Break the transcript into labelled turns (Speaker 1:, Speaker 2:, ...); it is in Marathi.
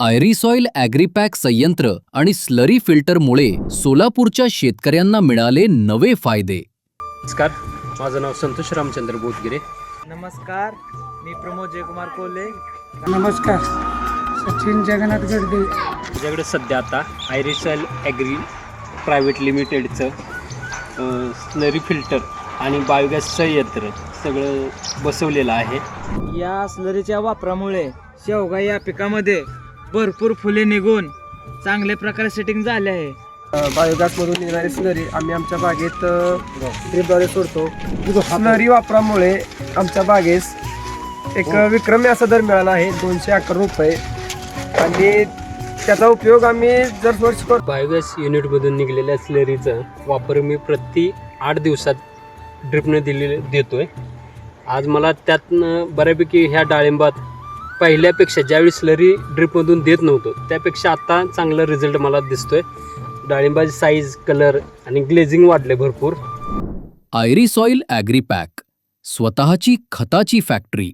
Speaker 1: आयरिसॉइल ॲग्रीपॅक संयंत्र आणि स्लरी फिल्टरमुळे सोलापूरच्या शेतकऱ्यांना मिळाले नवे फायदे.
Speaker 2: नमस्कार, माझं नाव संतोष रामचंद्र बोधगिरे.
Speaker 3: नमस्कार, मी प्रमोद जयकुमार कोल्हे.
Speaker 4: नमस्कार, सचिन जगन्नाथ गर्दे.
Speaker 2: माझ्याकडे सध्या आता आयरिसॉइल ॲग्री प्रायव्हेट लिमिटेडचं स्लरी फिल्टर आणि बायोगॅस संयंत्र सगळं बसवलेलं आहे.
Speaker 3: या स्लरीच्या वापरामुळे शेवगा या पिकामध्ये भरपूर फुले निघून चांगल्या प्रकारे सेटिंग झाले आहे.
Speaker 4: बायोगॅसमधून निघणारी स्लरी आम्ही आमच्या बागेत ड्रिपद्वारे सोडतो. स्लरी वापरामुळे आमच्या बागेस एक विक्रमी असा दर मिळाला आहे, 211 रुपये. आणि त्याचा उपयोग आम्ही जर वर्ष करतो.
Speaker 2: बायोगॅस युनिटमधून निघलेल्या स्लरीचा वापर मी प्रति 8 दिवसात ड्रिपने देतोय. आज मला त्यातनं बऱ्यापैकी ह्या डाळिंबात पहिल्यापेक्षा ज्यावेळी स्लरी ड्रिपमधून देत नव्हतो त्यापेक्षा आता चांगला रिझल्ट मला दिसतोय. डाळिंबाची साईज, कलर आणि ग्लेझिंग वाढले भरपूर.
Speaker 1: आयरिसॉइल ॲग्रीपॅक, स्वतःची खताची फॅक्टरी.